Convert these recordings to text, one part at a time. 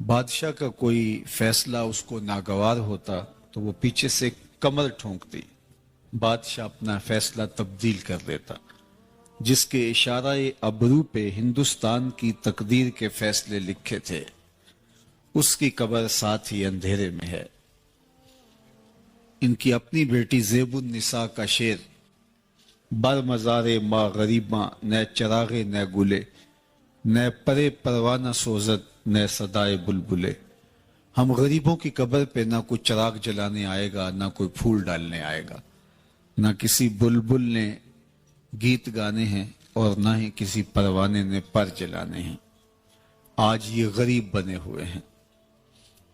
بادشاہ کا کوئی فیصلہ اس کو ناگوار ہوتا تو وہ پیچھے سے کمر ٹھونکتی، بادشاہ اپنا فیصلہ تبدیل کر دیتا۔ جس کے اشارہ ابرو پہ ہندوستان کی تقدیر کے فیصلے لکھے تھے، اس کی قبر ساتھ ہی اندھیرے میں ہے۔ ان کی اپنی بیٹی زیب النساء کا شعر، بر مزار ما غریباں نہ چراغے نہ گلے، نہ پرے پروانہ سوزت نہ صدائے بلبلے۔ ہم غریبوں کی قبر پہ نہ کوئی چراغ جلانے آئے گا، نہ کوئی پھول ڈالنے آئے گا، نہ کسی بلبل نے گیت گانے ہیں اور نہ ہی کسی پروانے نے پر جلانے ہیں۔ آج یہ غریب بنے ہوئے ہیں۔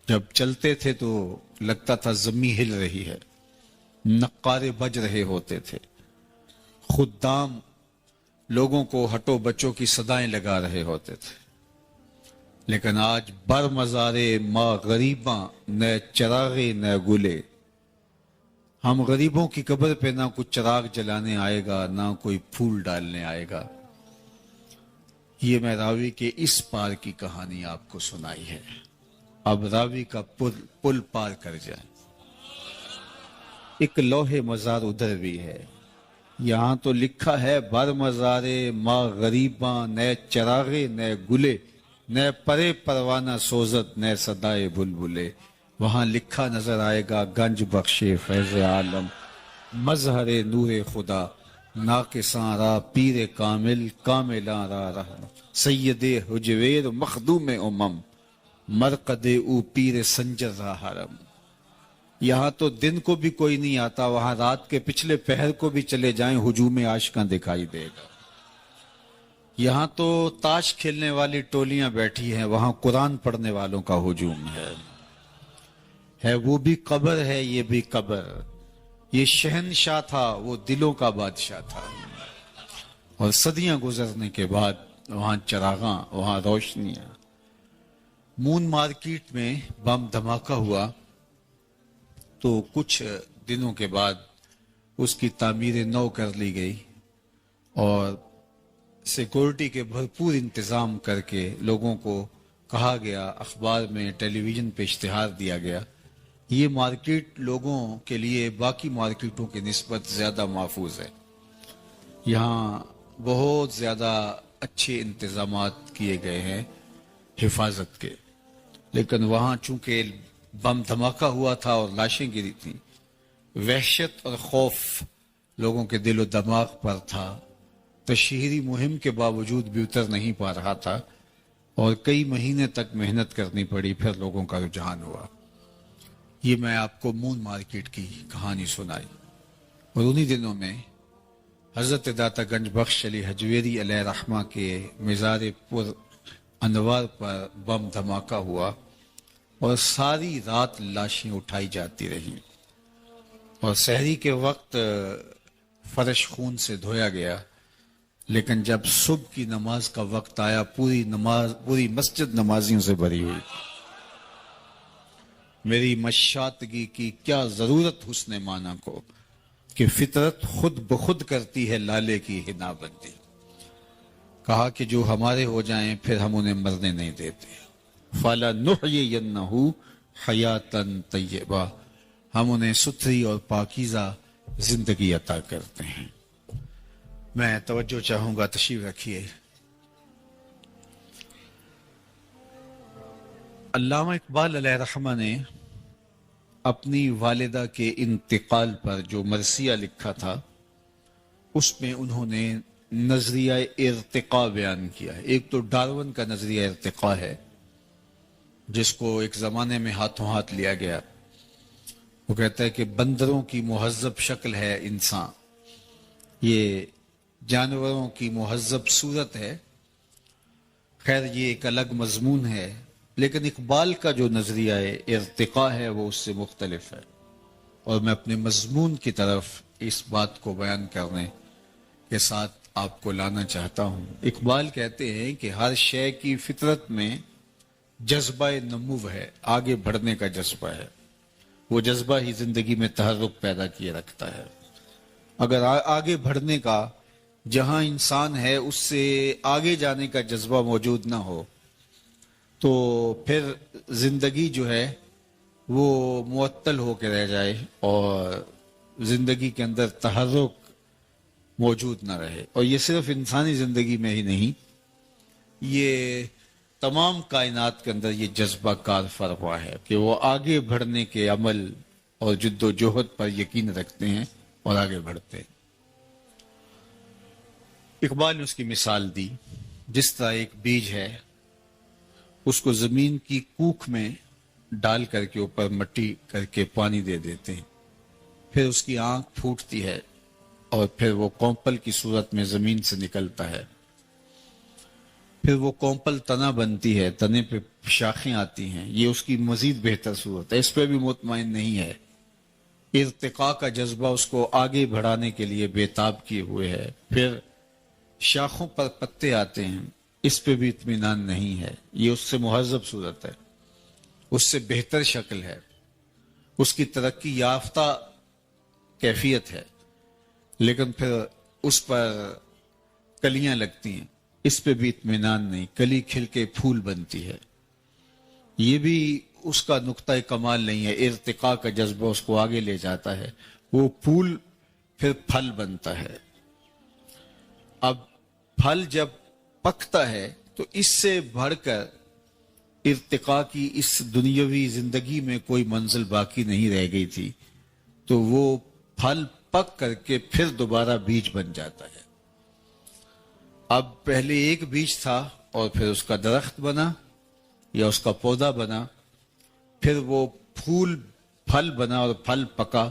جب چلتے تھے تو لگتا تھا زمین ہل رہی ہے، نقارے بج رہے ہوتے تھے، خدام لوگوں کو ہٹو بچوں کی صدائیں لگا رہے ہوتے تھے، لیکن آج بر مزارے ما غریباں نہ چراغے نہ گلے۔ ہم غریبوں کی قبر پہ نہ کوئی چراغ جلانے آئے گا، نہ کوئی پھول ڈالنے آئے گا۔ یہ میں راوی کے اس پار کی کہانی آپ کو سنائی ہے۔ اب راوی کا پل پار کر جائیں۔ ایک لوح مزار ادھر بھی ہے، یہاں تو لکھا ہے بر مزارے ما غریباں نہ چراغے نہ گلے، نہ پرے پروانہ سوزت نہ صدائے بلبلے۔ وہاں لکھا نظر آئے گا گنج بخشے فیض عالم، مظہر نور خدا، ناقصاں را پیر کامل کاملاں را رحم، سید حجویر مخدوم امم، مرقد او پیر سنجر را حرم۔ یہاں تو دن کو بھی کوئی نہیں آتا، وہاں رات کے پچھلے پہر کو بھی چلے جائیں ہجوم عاشقاں دکھائی دے گا۔ یہاں تو تاش کھیلنے والی ٹولیاں بیٹھی ہیں، وہاں قرآن پڑھنے والوں کا ہجوم ہے وہ بھی قبر ہے، یہ بھی قبر۔ یہ شہنشاہ تھا، وہ دلوں کا بادشاہ تھا، اور صدیاں گزرنے کے بعد وہاں چراغاں، وہاں روشنیاں۔ مون مارکیٹ میں بم دھماکہ ہوا تو کچھ دنوں کے بعد اس کی تعمیر نو کر لی گئی اور سیکورٹی کے بھرپور انتظام کر کے لوگوں کو کہا گیا، اخبار میں ٹیلی ویژن پہ اشتہار دیا گیا، یہ مارکیٹ لوگوں کے لیے باقی مارکیٹوں کی نسبت زیادہ محفوظ ہے، یہاں بہت زیادہ اچھے انتظامات کیے گئے ہیں حفاظت کے۔ لیکن وہاں چونکہ بم دھماکہ ہوا تھا اور لاشیں گری تھیں، وحشت اور خوف لوگوں کے دل و دماغ پر تھا، تشہیری مہم کے باوجود بھی اتر نہیں پا رہا تھا، اور کئی مہینے تک محنت کرنی پڑی، پھر لوگوں کا رجحان ہوا۔ یہ میں آپ کو مون مارکیٹ کی کہانی سنائی، اور انہی دنوں میں حضرت داتا گنج بخش علی حجویری علیہ رحمہ کے مزار پر انوار پر بم دھماکہ ہوا اور ساری رات لاشیں اٹھائی جاتی رہیں، اور سحری کے وقت فرش خون سے دھویا گیا، لیکن جب صبح کی نماز کا وقت آیا پوری مسجد نمازیوں سے بھری ہوئی۔ میری مشاطگی کی کیا ضرورت حسن معنی کو، کہ فطرت خود بخود کرتی ہے لالے کی حنا بندی۔ کہا کہ جو ہمارے ہو جائیں پھر ہم انہیں مرنے نہیں دیتے، فَلَنُحْيِيَنَّهُ حَيَاتًا طَيِّبَةً، ہم انہیں ستھری اور پاکیزہ زندگی عطا کرتے ہیں۔ میں توجہ چاہوں گا، تشریف رکھیے۔ علامہ اقبال علیہ رحمہ نے اپنی والدہ کے انتقال پر جو مرثیہ لکھا تھا، اس میں انہوں نے نظریہ ارتقاء بیان کیا ہے۔ ایک تو ڈارون کا نظریہ ارتقاء ہے، جس کو ایک زمانے میں ہاتھوں ہاتھ لیا گیا۔ وہ کہتا ہے کہ بندروں کی مہذب شکل ہے انسان، یہ جانوروں کی مہذب صورت ہے۔ خیر یہ ایک الگ مضمون ہے، لیکن اقبال کا جو نظریہ ارتقاء ہے وہ اس سے مختلف ہے، اور میں اپنے مضمون کی طرف اس بات کو بیان کرنے کے ساتھ آپ کو لانا چاہتا ہوں۔ اقبال کہتے ہیں کہ ہر شے کی فطرت میں جذبہ نمو ہے، آگے بڑھنے کا جذبہ ہے، وہ جذبہ ہی زندگی میں تحرک پیدا کیے رکھتا ہے۔ اگر آگے بڑھنے کا، جہاں انسان ہے اس سے آگے جانے کا جذبہ موجود نہ ہو تو پھر زندگی جو ہے وہ معطل ہو کے رہ جائے اور زندگی کے اندر تحرک موجود نہ رہے. اور یہ صرف انسانی زندگی میں ہی نہیں، یہ تمام کائنات کے اندر یہ جذبہ کار فرما ہے کہ وہ آگے بڑھنے کے عمل اور جد و جہد پر یقین رکھتے ہیں اور آگے بڑھتے ہیں. اقبال نے اس کی مثال دی، جس طرح ایک بیج ہے، اس کو زمین کی کوکھ میں ڈال کر کے اوپر مٹی کر کے پانی دے دیتے ہیں، پھر اس کی آنکھ پھوٹتی ہے اور پھر وہ کونپل کی صورت میں زمین سے نکلتا ہے. پھر وہ کونپل تنا بنتی ہے، تنے پہ شاخیں آتی ہیں. یہ اس کی مزید بہتر صورت ہے، اس پہ بھی مطمئن نہیں ہے. ارتقاء کا جذبہ اس کو آگے بڑھانے کے لیے بےتاب کیے ہوئے ہے. پھر شاخوں پر پتے آتے ہیں، اس پہ بھی اطمینان نہیں ہے. یہ اس سے مہذب صورت ہے، اس سے بہتر شکل ہے، اس کی ترقی یافتہ کیفیت ہے. لیکن پھر اس پر کلیاں لگتی ہیں، اس پہ بھی اطمینان نہیں. کلی کھل کے پھول بنتی ہے، یہ بھی اس کا نقطہ کمال نہیں ہے. ارتقاء کا جذبہ اس کو آگے لے جاتا ہے. وہ پھول پھر پھل بنتا ہے. اب پھل جب پکتا ہے تو اس سے بڑھ کر ارتقاء کی اس دنیاوی زندگی میں کوئی منزل باقی نہیں رہ گئی تھی. تو وہ پھل پک کر کے پھر دوبارہ بیج بن جاتا ہے. اب پہلے ایک بیج تھا اور پھر اس کا درخت بنا یا اس کا پودا بنا، پھر وہ پھول پھل بنا اور پھل پکا.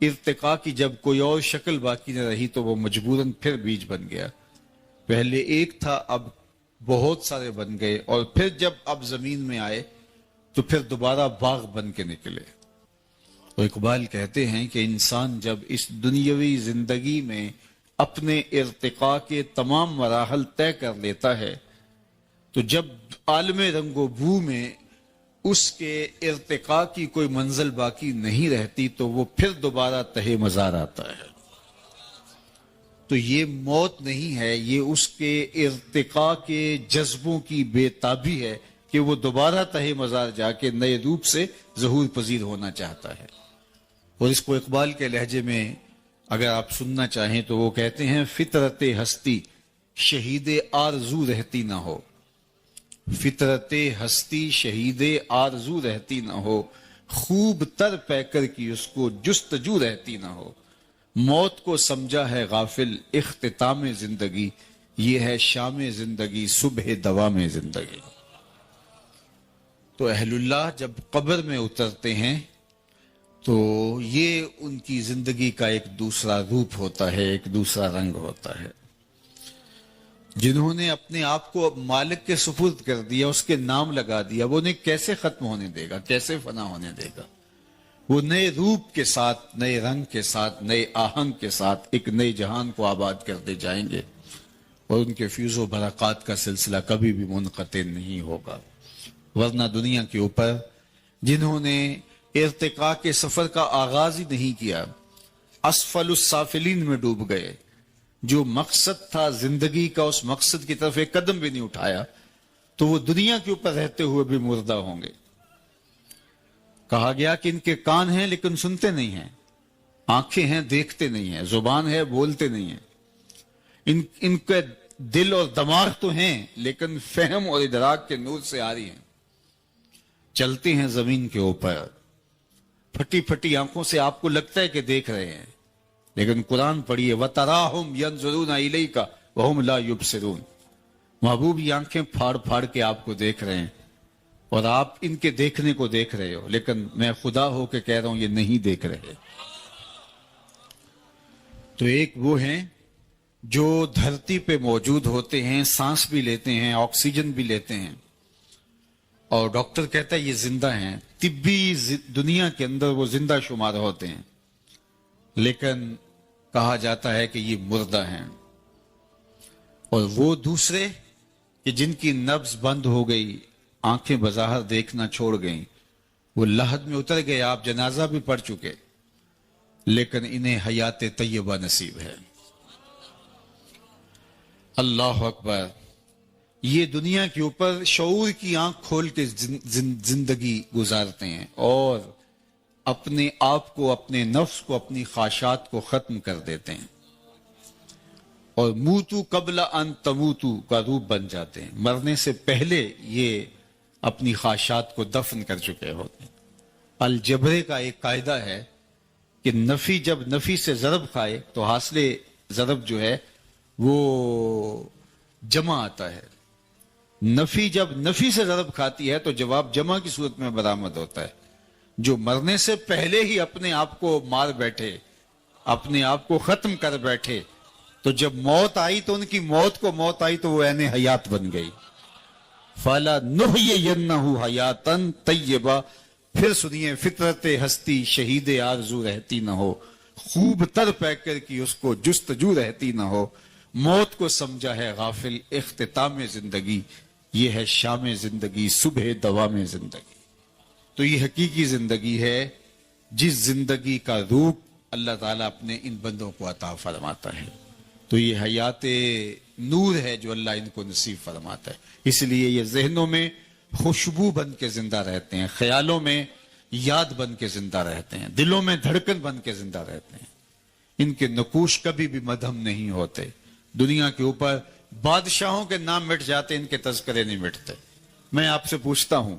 ارتقاء کی جب کوئی اور شکل باقی نہ رہی تو وہ مجبوراً پھر بیج بن گیا. پہلے ایک تھا، اب بہت سارے بن گئے، اور پھر جب اب زمین میں آئے تو پھر دوبارہ باغ بن کے نکلے. تو اقبال کہتے ہیں کہ انسان جب اس دنیاوی زندگی میں اپنے ارتقاء کے تمام مراحل طے کر لیتا ہے تو جب عالم رنگ و بو میں اس کے ارتقاء کی کوئی منزل باقی نہیں رہتی تو وہ پھر دوبارہ تہہ مزار آتا ہے. تو یہ موت نہیں ہے، یہ اس کے ارتقاء کے جذبوں کی بے تابی ہے کہ وہ دوبارہ تہہ مزار جا کے نئے روپ سے ظہور پذیر ہونا چاہتا ہے. اور اس کو اقبال کے لہجے میں اگر آپ سننا چاہیں تو وہ کہتے ہیں، فطرت ہستی شہید آرزو رہتی نہ ہو، فطرت ہستی شہید آرزو رہتی نہ ہو، خوب تر پیکر کی اس کو جستجو رہتی نہ ہو. موت کو سمجھا ہے غافل اختتام زندگی، یہ ہے شام زندگی صبح دوام زندگی. تو اہل اللہ جب قبر میں اترتے ہیں تو یہ ان کی زندگی کا ایک دوسرا روپ ہوتا ہے، ایک دوسرا رنگ ہوتا ہے. جنہوں نے اپنے آپ کو مالک کے سپرد کر دیا، اس کے نام لگا دیا، وہ انہیں کیسے ختم ہونے دے گا، کیسے فنا ہونے دے گا؟ وہ نئے روپ کے ساتھ، نئے رنگ کے ساتھ، نئے آہنگ کے ساتھ ایک نئے جہان کو آباد کرتے جائیں گے اور ان کے فیض و برکات کا سلسلہ کبھی بھی منقطع نہیں ہوگا. ورنہ دنیا کے اوپر جنہوں نے ارتقاء کے سفر کا آغاز ہی نہیں کیا، اسفل السافلین میں ڈوب گئے. جو مقصد تھا زندگی کا، اس مقصد کی طرف ایک قدم بھی نہیں اٹھایا، تو وہ دنیا کے اوپر رہتے ہوئے بھی مردہ ہوں گے. کہا گیا کہ ان کے کان ہیں لیکن سنتے نہیں ہیں، آنکھیں ہیں دیکھتے نہیں ہیں، زبان ہے بولتے نہیں ہیں، ان کے دل اور دماغ تو ہیں لیکن فہم اور ادراک کے نور سے آ رہی ہیں. چلتے ہیں زمین کے اوپر، پھٹی پھٹی آنکھوں سے آپ کو لگتا ہے کہ دیکھ رہے ہیں، لیکن قرآن پڑھیے، وَتَرَاهُمْ يَنْظُرُونَ إِلَيْكَ وَهُمْ لَا يُبْصِرُونَ. محبوب یہ آنکھیں پھاڑ پھاڑ کے آپ کو دیکھ رہے ہیں اور آپ ان کے دیکھنے کو دیکھ رہے ہو، لیکن میں خدا ہو کے کہہ رہا ہوں یہ نہیں دیکھ رہے. تو ایک وہ ہیں جو دھرتی پہ موجود ہوتے ہیں، سانس بھی لیتے ہیں، آکسیجن بھی لیتے ہیں، اور ڈاکٹر کہتا ہے یہ زندہ ہیں. طبی دنیا کے اندر وہ زندہ شمار ہوتے ہیں، لیکن کہا جاتا ہے کہ یہ مردہ ہیں. اور وہ دوسرے کہ جن کی نبض بند ہو گئی، آنکھیں بظاہر دیکھنا چھوڑ گئیں، وہ لحد میں اتر گئے، آپ جنازہ بھی پڑھ چکے، لیکن انہیں حیات طیبہ نصیب ہے. اللہ اکبر. یہ دنیا کے اوپر شعور کی آنکھ کھول کے زندگی گزارتے ہیں اور اپنے آپ کو، اپنے نفس کو، اپنی خواہشات کو ختم کر دیتے ہیں، اور موتو قبل ان تموتو کا روپ بن جاتے ہیں۔ مرنے سے پہلے یہ اپنی خواہشات کو دفن کر چکے ہوتے ہیں۔ الجبرے کا ایک قاعدہ ہے کہ نفی جب نفی سے ضرب کھائے تو حاصل ضرب جو ہے وہ جمع آتا ہے، نفی جب نفی سے ضرب کھاتی ہے تو جواب جمع کی صورت میں برآمد ہوتا ہے۔ جو مرنے سے پہلے ہی اپنے آپ کو مار بیٹھے، اپنے آپ کو ختم کر بیٹھے، تو جب موت آئی تو ان کی موت کو موت آئی تو وہ عین حیات بن گئی۔ فَلَا نُحْيِيَنَّهُ حَيَاتًا طَيِّبَةً، پھر سنیے، فطرت ہستی شہید آرزو رہتی نہ ہو، خوب تر پیکر کی اس کو جستجو رہتی نہ ہو، موت کو سمجھا ہے غافل اختتام زندگی، یہ ہے شام زندگی صبح دوام زندگی۔ تو یہ حقیقی زندگی ہے جس زندگی کا روپ اللہ تعالیٰ اپنے ان بندوں کو عطا فرماتا ہے۔ تو یہ حیات نور ہے جو اللہ ان کو نصیب فرماتا ہے، اس لیے یہ ذہنوں میں خوشبو بن کے زندہ رہتے ہیں، خیالوں میں یاد بن کے زندہ رہتے ہیں، دلوں میں دھڑکن بن کے زندہ رہتے ہیں۔ ان کے نقوش کبھی بھی مدھم نہیں ہوتے۔ دنیا کے اوپر بادشاہوں کے نام مٹ جاتے، ان کے تذکرے نہیں مٹتے۔ میں آپ سے پوچھتا ہوں،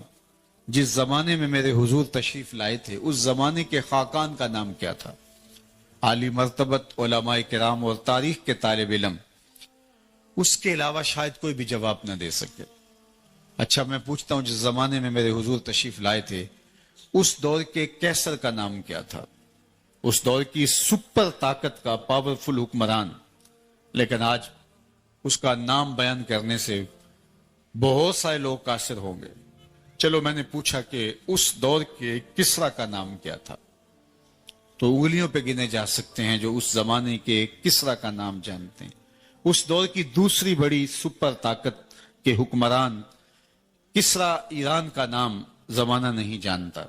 جس زمانے میں میرے حضور تشریف لائے تھے اس زمانے کے خاقان کا نام کیا تھا؟ عالی مرتبت علماء کرام اور تاریخ کے طالب علم اس کے علاوہ شاید کوئی بھی جواب نہ دے سکے۔ اچھا میں پوچھتا ہوں، جس زمانے میں میرے حضور تشریف لائے تھے اس دور کے کیسر کا نام کیا تھا؟ اس دور کی سپر طاقت کا پاورفل حکمران، لیکن آج اس کا نام بیان کرنے سے بہت سارے لوگ قاصر ہوں گے۔ چلو میں نے پوچھا کہ اس دور کے کسرا کا نام کیا تھا، تو انگلیوں پہ گنے جا سکتے ہیں جو اس زمانے کے کسرا کا نام جانتے ہیں۔ اس دور کی دوسری بڑی سپر طاقت کے حکمران کسرا ایران کا نام زمانہ نہیں جانتا،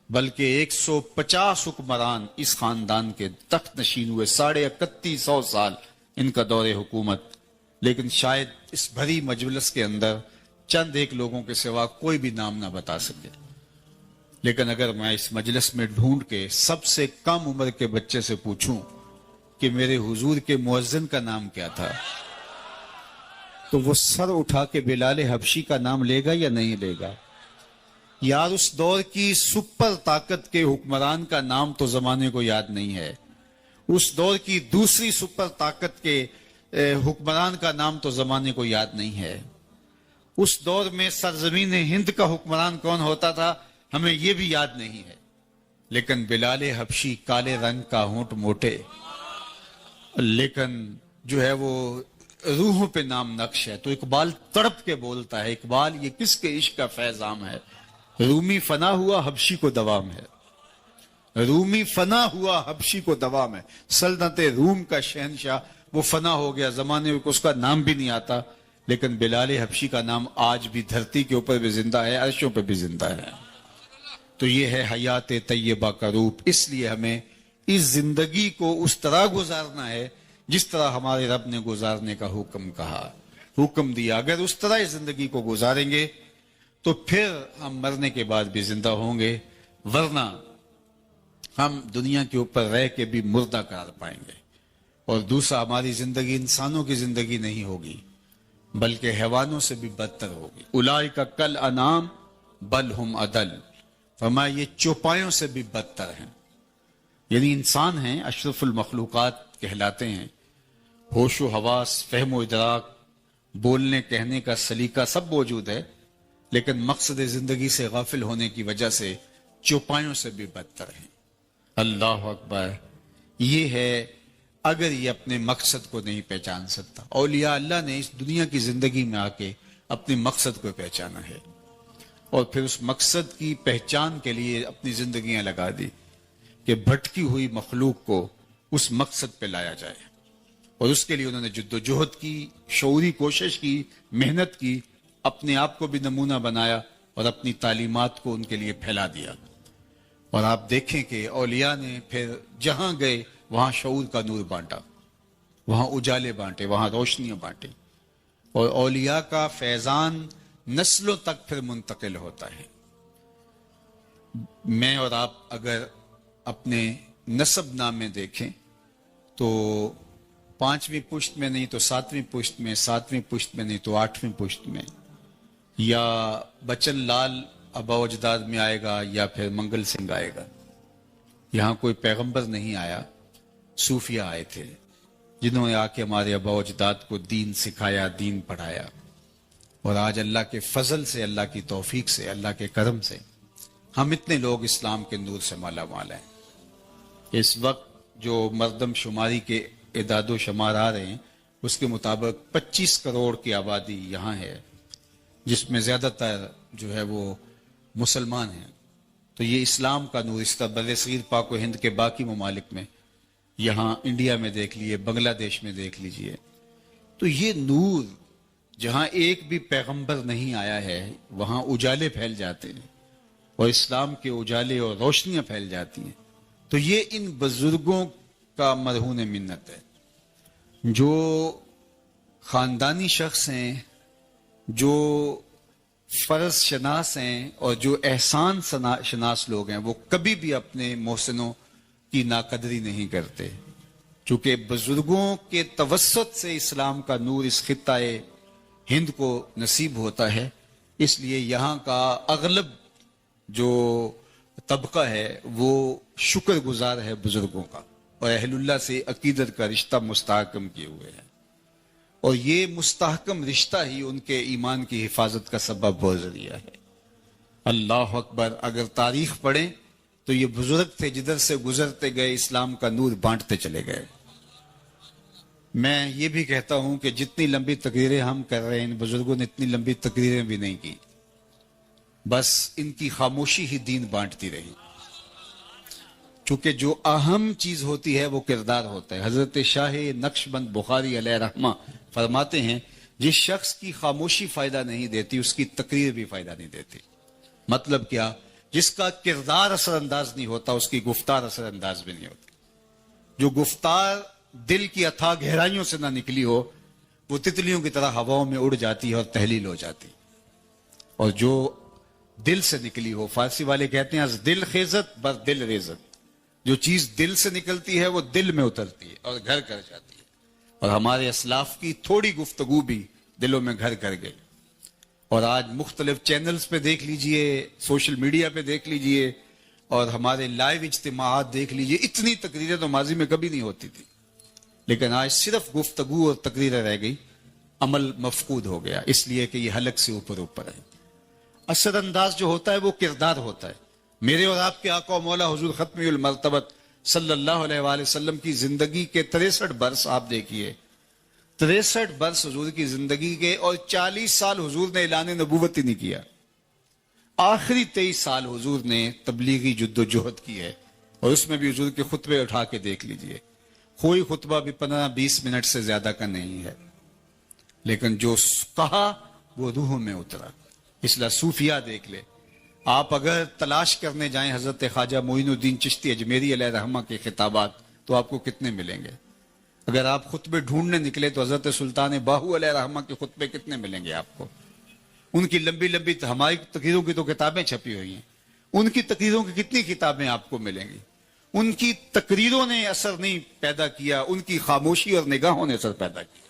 بلکہ 150 حکمران اس خاندان کے تخت نشین ہوئے، 3150 سال ان کا دور حکومت، لیکن شاید اس بھری مجلس کے اندر چند ایک لوگوں کے سوا کوئی بھی نام نہ بتا سکے۔ لیکن اگر میں اس مجلس میں ڈھونڈ کے سب سے کم عمر کے بچے سے پوچھوں کہ میرے حضور کے مؤذن کا نام کیا تھا، تو وہ سر اٹھا کے بلال حبشی کا نام لے گا یا نہیں لے گا؟ یار اس دور کی سپر طاقت کے حکمران کا نام تو زمانے کو یاد نہیں ہے، اس دور کی دوسری سپر طاقت کے حکمران کا نام تو زمانے کو یاد نہیں ہے۔ اس دور میں سرزمین ہند کا حکمران کون ہوتا تھا ہمیں یہ بھی یاد نہیں ہے، لیکن بلال حبشی کالے رنگ کا، ہونٹ موٹے، لیکن جو ہے وہ روحوں پہ نام نقش ہے۔ تو اقبال تڑپ کے بولتا ہے، اقبال یہ کس کے عشق کا فیضام ہے؟ رومی فنا ہوا حبشی کو دوام ہے، رومی فنا ہوا حبشی کو دوام ہے۔ سلطنت روم کا شہنشاہ وہ فنا ہو گیا، زمانے میں اس کا نام بھی نہیں آتا، لیکن بلال حبشی کا نام آج بھی دھرتی کے اوپر بھی زندہ ہے، عرشوں پہ بھی زندہ ہے۔ تو یہ ہے حیات طیبہ کا روپ۔ اس لیے ہمیں اس زندگی کو اس طرح گزارنا ہے جس طرح ہمارے رب نے گزارنے کا حکم کہا، حکم دیا۔ اگر اس طرح اس زندگی کو گزاریں گے تو پھر ہم مرنے کے بعد بھی زندہ ہوں گے، ورنہ ہم دنیا کے اوپر رہ کے بھی مردہ قرار پائیں گے۔ اور دوسرا، ہماری زندگی انسانوں کی زندگی نہیں ہوگی بلکہ حیوانوں سے بھی بدتر ہوگی۔ اولئک کالانعام بل ہم اضل، فرمایا یہ چوپایوں سے بھی بدتر ہیں۔ یعنی انسان ہیں، اشرف المخلوقات کہلاتے ہیں، ہوش و حواس، فہم و ادراک، بولنے کہنے کا سلیقہ سب موجود ہے، لیکن مقصد زندگی سے غافل ہونے کی وجہ سے چوپایوں سے بھی بدتر ہیں۔ اللہ اکبر۔ یہ ہے اگر یہ اپنے مقصد کو نہیں پہچان سکتا۔ اولیاء اللہ نے اس دنیا کی زندگی میں آ کے اپنے مقصد کو پہچانا ہے، اور پھر اس مقصد کی پہچان کے لیے اپنی زندگیاں لگا دی کہ بھٹکی ہوئی مخلوق کو اس مقصد پہ لایا جائے، اور اس کے لیے انہوں نے جد و جہد کی، شعوری کوشش کی، محنت کی، اپنے آپ کو بھی نمونہ بنایا اور اپنی تعلیمات کو ان کے لیے پھیلا دیا۔ اور آپ دیکھیں کہ اولیاء نے پھر جہاں گئے وہاں شعور کا نور بانٹا، وہاں اجالے بانٹے، وہاں روشنیاں بانٹے، اور اولیاء کا فیضان نسلوں تک پھر منتقل ہوتا ہے. میں اور آپ اگر اپنے نسب نامے دیکھیں تو 5ویں پشت میں نہیں تو 7ویں پشت میں، 7ویں پشت میں نہیں تو 8ویں پشت میں، یا بچن لال آبا و اجداد میں آئے گا یا پھر منگل سنگھ آئے گا. یہاں کوئی پیغمبر نہیں آیا، صوفیہ آئے تھے جنہوں نے آ کے ہمارے آبا و اجداد کو دین سکھایا، دین پڑھایا. اور آج اللہ کے فضل سے، اللہ کی توفیق سے، اللہ کے کرم سے ہم اتنے لوگ اسلام کے نور سے مالا مال ہیں. اس وقت جو مردم شماری کے اعداد و شمار آ رہے ہیں اس کے مطابق 25 کروڑ کی آبادی یہاں ہے، جس میں زیادہ تر جو ہے وہ مسلمان ہیں. تو یہ اسلام کا نور اس طرح بر صغیر پاک و ہند کے باقی ممالک میں، یہاں انڈیا میں دیکھ لیجئے، بنگلہ دیش میں دیکھ لیجئے، تو یہ نور جہاں ایک بھی پیغمبر نہیں آیا ہے وہاں اجالے پھیل جاتے ہیں اور اسلام کے اجالے اور روشنیاں پھیل جاتی ہیں. تو یہ ان بزرگوں کا مرہون منت ہے جو خاندانی شخص ہیں، جو فرض شناس ہیں اور جو احسان شناس لوگ ہیں، وہ کبھی بھی اپنے محسنوں کی ناقدری نہیں کرتے. چونکہ بزرگوں کے توسط سے اسلام کا نور اس خطۂ ہند کو نصیب ہوتا ہے، اس لیے یہاں کا اغلب جو طبقہ ہے وہ شکر گزار ہے بزرگوں کا، اور اہل اللہ سے عقیدت کا رشتہ مستحکم کیے ہوئے ہیں. اور یہ مستحکم رشتہ ہی ان کے ایمان کی حفاظت کا سبب و ذریعہ ہے. اللہ اکبر. اگر تاریخ پڑھیں تو یہ بزرگ تھے جدھر سے گزرتے گئے اسلام کا نور بانٹتے چلے گئے. میں یہ بھی کہتا ہوں کہ جتنی لمبی تقریریں ہم کر رہے ہیں ان بزرگوں نے اتنی لمبی تقریریں بھی نہیں کی، بس ان کی خاموشی ہی دین بانٹتی رہی. چونکہ جو اہم چیز ہوتی ہے وہ کردار ہوتا ہے. حضرت شاہ نقشبند بخاری علیہ رحمہ فرماتے ہیں جس شخص کی خاموشی فائدہ نہیں دیتی اس کی تقریر بھی فائدہ نہیں دیتی. مطلب کیا؟ جس کا کردار اثر انداز نہیں ہوتا اس کی گفتار اثر انداز بھی نہیں ہوتی. جو گفتار دل کی اتھاہ گہرائیوں سے نہ نکلی ہو وہ تتلیوں کی طرح ہواؤں میں اڑ جاتی ہے اور تحلیل ہو جاتی. اور جو دل سے نکلی ہو، فارسی والے کہتے ہیں از دل خیزت بر دل ریزت، جو چیز دل سے نکلتی ہے وہ دل میں اترتی ہے اور گھر کر جاتی ہے. اور ہمارے اسلاف کی تھوڑی گفتگو بھی دلوں میں گھر کر گئی. اور آج مختلف چینلز پہ دیکھ لیجئے، سوشل میڈیا پہ دیکھ لیجئے، اور ہمارے لائیو اجتماعات دیکھ لیجئے، اتنی تقریریں تو ماضی میں کبھی نہیں ہوتی تھی، لیکن آج صرف گفتگو اور تقریریں رہ گئی، عمل مفقود ہو گیا، اس لیے کہ یہ حلق سے اوپر اوپر ہے. اثر انداز جو ہوتا ہے وہ کردار ہوتا ہے. میرے اور آپ کے آقا و مولا حضور ختم المرتبت صلی اللہ علیہ وآلہ وسلم کی زندگی کے 63 برس آپ دیکھیے، 63 برس حضور کی زندگی کے، اور 40 سال حضور نے اعلان نبوت ہی نہیں کیا. آخری 23 سال حضور نے تبلیغی جد و جہد کی ہے، اور اس میں بھی حضور کے خطبے اٹھا کے دیکھ لیجئے، کوئی خطبہ بھی 15-20 منٹ سے زیادہ کا نہیں ہے، لیکن جو کہا وہ روح میں اترا. اس لیے صوفیہ دیکھ لے آپ، اگر تلاش کرنے جائیں حضرت خواجہ معین الدین چشتی اجمیری علیہ رحمہ کے خطابات تو آپ کو کتنے ملیں گے. اگر آپ خطبے ڈھونڈنے نکلے تو حضرت سلطان باہو علیہ رحمہ کے خطبے کتنے ملیں گے آپ کو. ان کی لمبی لمبی، ہماری تقریروں کی تو کتابیں چھپی ہوئی ہیں، ان کی تقریروں کی کتنی کتابیں آپ کو ملیں گی. ان کی تقریروں نے اثر نہیں پیدا کیا، ان کی خاموشی اور نگاہوں نے اثر پیدا کیا.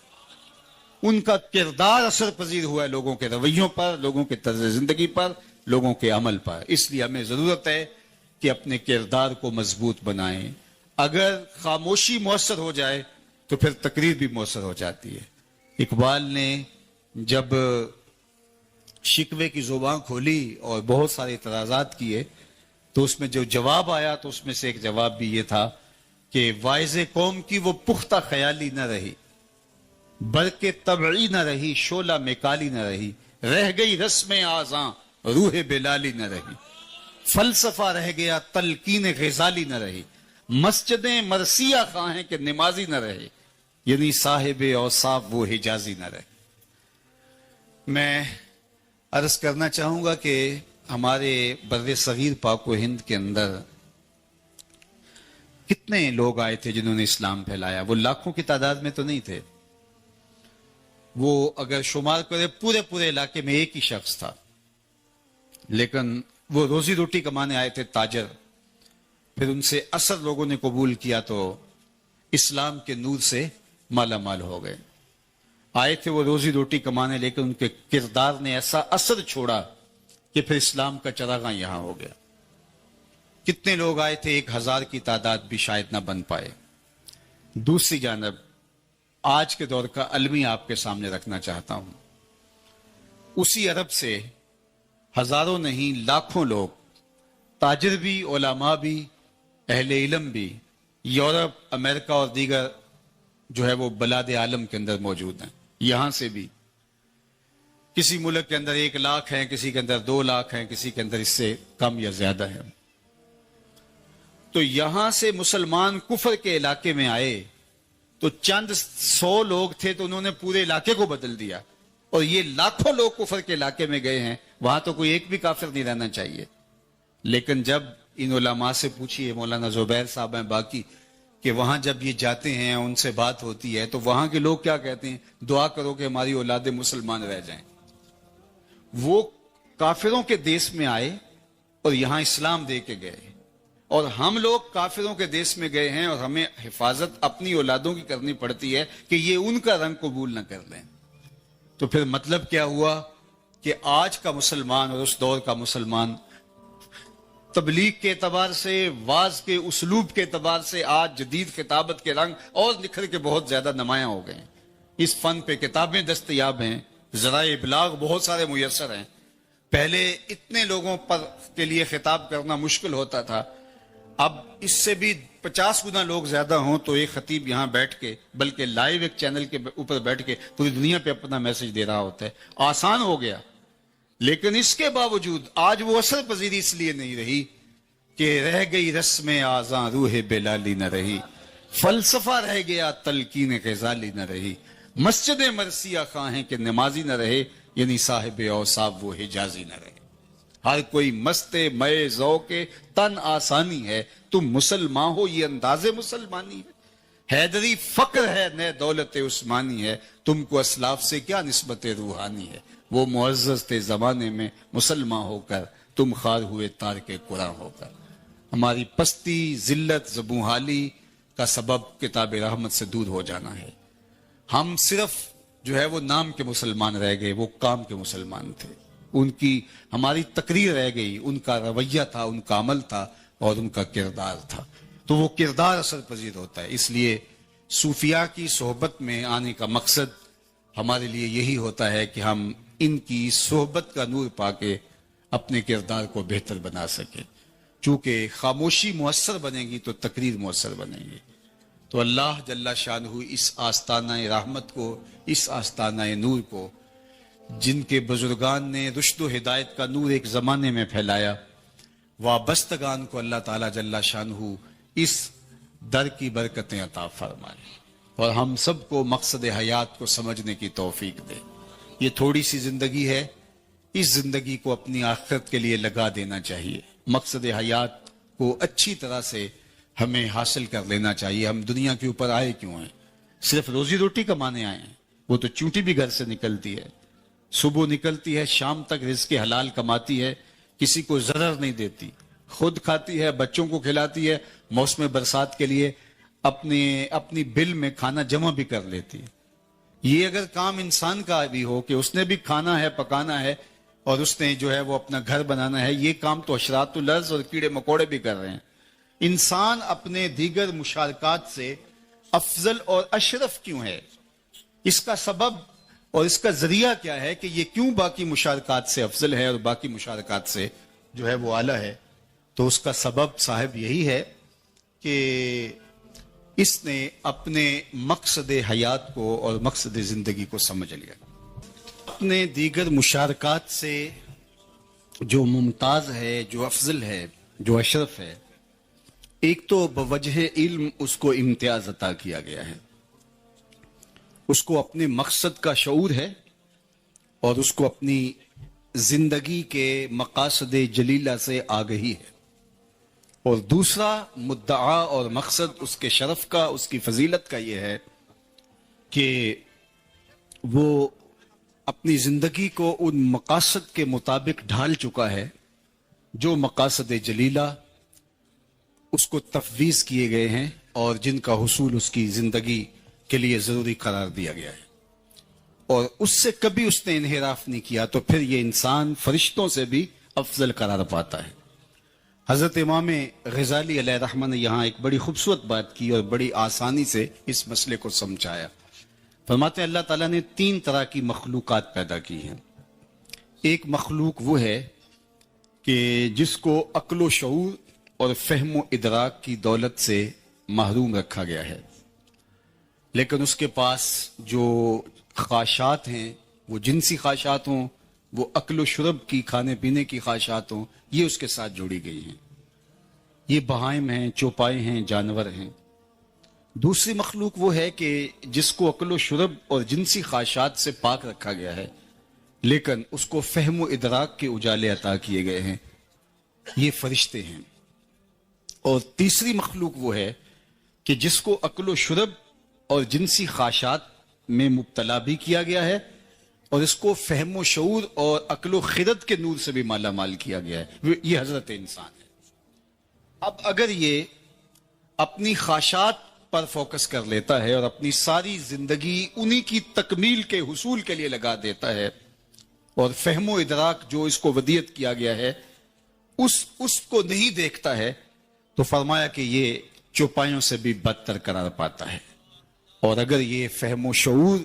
ان کا کردار اثر پذیر ہوا ہے لوگوں کے رویوں پر، لوگوں کے طرز زندگی پر، لوگوں کے عمل پر. اس لیے ہمیں ضرورت ہے کہ اپنے کردار کو مضبوط بنائیں. اگر خاموشی مؤثر ہو جائے تو پھر تقریر بھی مؤثر ہو جاتی ہے. اقبال نے جب شکوے کی زبان کھولی اور بہت سارے اعتراضات کیے تو اس میں جو جواب آیا تو اس میں سے ایک جواب بھی یہ تھا کہ واعظ قوم کی وہ پختہ خیالی نہ رہی، بلکہ طبعی نہ رہی، شعلہ میں کالی نہ رہی، رہ گئی رسم آزاں روح بلالی نہ رہی، فلسفہ رہ گیا تلقین غزالی نہ رہی، مسجدیں مرثیہ خواہیں کہ نمازی نہ رہے، یعنی صاحب اوصاف وہ حجازی نہ رہے. میں عرض کرنا چاہوں گا کہ ہمارے بر صغیر پاک و ہند کے اندر کتنے لوگ آئے تھے جنہوں نے اسلام پھیلایا. وہ لاکھوں کی تعداد میں تو نہیں تھے، وہ اگر شمار کرے پورے علاقے میں ایک ہی شخص تھا، لیکن وہ روزی روٹی کمانے آئے تھے، تاجر. پھر ان سے اثر لوگوں نے قبول کیا تو اسلام کے نور سے مالا مال ہو گئے. آئے تھے وہ روزی روٹی کمانے، لیکن ان کے کردار نے ایسا اثر چھوڑا کہ پھر اسلام کا چراغاں یہاں ہو گیا. کتنے لوگ آئے تھے، 1000 کی تعداد بھی شاید نہ بن پائے. دوسری جانب آج کے دور کا المی آپ کے سامنے رکھنا چاہتا ہوں. اسی عرب سے ہزاروں نہیں لاکھوں لوگ، تاجر بھی، علماء بھی، اہل علم بھی، یورپ، امریکہ اور دیگر جو ہے وہ بلاد عالم کے اندر موجود ہیں. یہاں سے بھی کسی ملک کے اندر 1 لاکھ ہیں، کسی کے اندر 2 لاکھ ہیں، کسی کے اندر اس سے کم یا زیادہ ہے. تو یہاں سے مسلمان کفر کے علاقے میں آئے تو چند 100 لوگ تھے تو انہوں نے پورے علاقے کو بدل دیا. اور یہ لاکھوں لوگ کفر کے علاقے میں گئے ہیں، وہاں تو کوئی ایک بھی کافر نہیں رہنا چاہیے. لیکن جب ان علماء سے پوچھیے، مولانا زبیر صاحب ہیں، باقی، کہ وہاں جب یہ جاتے ہیں ان سے بات ہوتی ہے تو وہاں کے لوگ کیا کہتے ہیں؟ دعا کرو کہ ہماری اولادیں مسلمان رہ جائیں. وہ کافروں کے دیس میں آئے اور یہاں اسلام دے کے گئے، اور ہم لوگ کافروں کے دیس میں گئے ہیں اور ہمیں حفاظت اپنی اولادوں کی کرنی پڑتی ہے کہ یہ ان کا رنگ قبول نہ کر لیں. تو پھر مطلب کیا ہوا کہ آج کا مسلمان اور اس دور کا مسلمان تبلیغ کے اعتبار سے، واعظ کے اسلوب کے اعتبار سے آج جدید خطابت کے رنگ اور نکھر کے بہت زیادہ نمایاں ہو گئے ہیں. اس فن پہ کتابیں دستیاب ہیں، ذرائع ابلاغ بہت سارے میسر ہیں. پہلے اتنے لوگوں پر کے لیے خطاب کرنا مشکل ہوتا تھا، اب اس سے بھی 50 گنا لوگ زیادہ ہوں تو ایک خطیب یہاں بیٹھ کے، بلکہ لائیو ایک چینل کے اوپر بیٹھ کے پوری دنیا پہ اپنا میسج دے رہا ہوتا ہے. آسان ہو گیا. لیکن اس کے باوجود آج وہ اثر پذیری اس لیے نہیں رہی کہ رہ گئی رسم آزاں روح بلالی نہ رہی، فلسفہ رہ گیا تلقین غزالی نہ رہی، مسجد مرثیہ خواہیں کہ نمازی نہ رہے، یعنی صاحب اوصاف وہ حجازی نہ رہے. ہر کوئی مست مئے ذوق تن آسانی ہے، تم مسلمان ہو یہ انداز مسلمانی ہے. حیدری فقر ہے نئے دولت عثمانی ہے، تم کو اسلاف سے کیا نسبت روحانی ہے. وہ معزز تھے زمانے میں مسلمان ہو کر، تم خار ہوئے تار کے قرآن ہو کر. ہماری پستی، ذلت، زبونحالی کا سبب کتاب رحمت سے دور ہو جانا ہے. ہم صرف جو ہے وہ نام کے مسلمان رہ گئے، وہ کام کے مسلمان تھے. ان کی ہماری تقریر رہ گئی، ان کا رویہ تھا، ان کا عمل تھا اور ان کا کردار تھا. تو وہ کردار اثر پذیر ہوتا ہے. اس لیے صوفیاء کی صحبت میں آنے کا مقصد ہمارے لیے یہی ہوتا ہے کہ ہم ان کی صحبت کا نور پا کے اپنے کردار کو بہتر بنا سکیں. چونکہ خاموشی مؤثر بنے گی تو تقریر مؤثر بنے گی. تو اللہ جل شانہ اس آستانہ رحمت کو، اس آستانہ نور کو، جن کے بزرگان نے رشد و ہدایت کا نور ایک زمانے میں پھیلایا، وابستگان کو اللہ تعالیٰ جل شانہ اس در کی برکتیں عطا فرمائے اور ہم سب کو مقصد حیات کو سمجھنے کی توفیق دے. یہ تھوڑی سی زندگی ہے، اس زندگی کو اپنی آخرت کے لیے لگا دینا چاہیے. مقصد حیات کو اچھی طرح سے ہمیں حاصل کر لینا چاہیے. ہم دنیا کے اوپر آئے کیوں ہیں؟ صرف روزی روٹی کمانے آئے ہیں. وہ تو چونٹی بھی گھر سے نکلتی ہے، صبح نکلتی ہے، شام تک رزق حلال کماتی ہے، کسی کو ضرر نہیں دیتی، خود کھاتی ہے، بچوں کو کھلاتی ہے، موسم برسات کے لیے اپنی بل میں کھانا جمع بھی کر لیتی ہے. یہ اگر کام انسان کا بھی ہو کہ اس نے بھی کھانا ہے، پکانا ہے اور اس نے جو ہے وہ اپنا گھر بنانا ہے، یہ کام تو حشرات الارض اور کیڑے مکوڑے بھی کر رہے ہیں. انسان اپنے دیگر مشارکات سے افضل اور اشرف کیوں ہے؟ اس کا سبب اور اس کا ذریعہ کیا ہے کہ یہ کیوں باقی مشارکات سے افضل ہے اور باقی مشارکات سے جو ہے وہ اعلیٰ ہے؟ تو اس کا سبب صاحب یہی ہے کہ اس نے اپنے مقصد حیات کو اور مقصد زندگی کو سمجھ لیا. اپنے دیگر مشارکات سے جو ممتاز ہے، جو افضل ہے، جو اشرف ہے، ایک تو بوجہ علم اس کو امتیاز عطا کیا گیا ہے. اس کو اپنے مقصد کا شعور ہے اور اس کو اپنی زندگی کے مقاصد جلیلہ سے آگہی ہے. اور دوسرا مدعا اور مقصد اس کے شرف کا، اس کی فضیلت کا یہ ہے کہ وہ اپنی زندگی کو ان مقاصد کے مطابق ڈھال چکا ہے جو مقاصد جلیلہ اس کو تفویض کیے گئے ہیں اور جن کا حصول اس کی زندگی کے لیے ضروری قرار دیا گیا ہے، اور اس سے کبھی اس نے انحراف نہیں کیا، تو پھر یہ انسان فرشتوں سے بھی افضل قرار پاتا ہے۔ حضرت امام غزالی علیہ رحمہ نے یہاں ایک بڑی خوبصورت بات کی اور بڑی آسانی سے اس مسئلے کو سمجھایا۔ فرماتے ہیں اللہ تعالیٰ نے 3 طرح کی مخلوقات پیدا کی ہیں۔ ایک مخلوق وہ ہے کہ جس کو عقل و شعور اور فہم و ادراک کی دولت سے محروم رکھا گیا ہے، لیکن اس کے پاس جو خواہشات ہیں، وہ جنسی خواہشات ہوں، وہ عقل و شرب کی، کھانے پینے کی خواہشات ہوں، یہ اس کے ساتھ جوڑی گئی ہیں۔ یہ بہائم ہیں، چوپائے ہیں، جانور ہیں۔ دوسری مخلوق وہ ہے کہ جس کو عقل و شرب اور جنسی خواہشات سے پاک رکھا گیا ہے، لیکن اس کو فہم و ادراک کے اجالے عطا کیے گئے ہیں، یہ فرشتے ہیں۔ اور تیسری مخلوق وہ ہے کہ جس کو عقل و شرب اور جنسی خواہشات میں مبتلا بھی کیا گیا ہے، اور اس کو فہم و شعور اور عقل و خرد کے نور سے بھی مالا مال کیا گیا ہے، یہ حضرت انسان ہے۔ اب اگر یہ اپنی خواہشات پر فوکس کر لیتا ہے اور اپنی ساری زندگی انہی کی تکمیل کے حصول کے لیے لگا دیتا ہے، اور فہم و ادراک جو اس کو ودیت کیا گیا ہے اس کو نہیں دیکھتا ہے، تو فرمایا کہ یہ چوپایوں سے بھی بدتر قرار پاتا ہے۔ اور اگر یہ فہم و شعور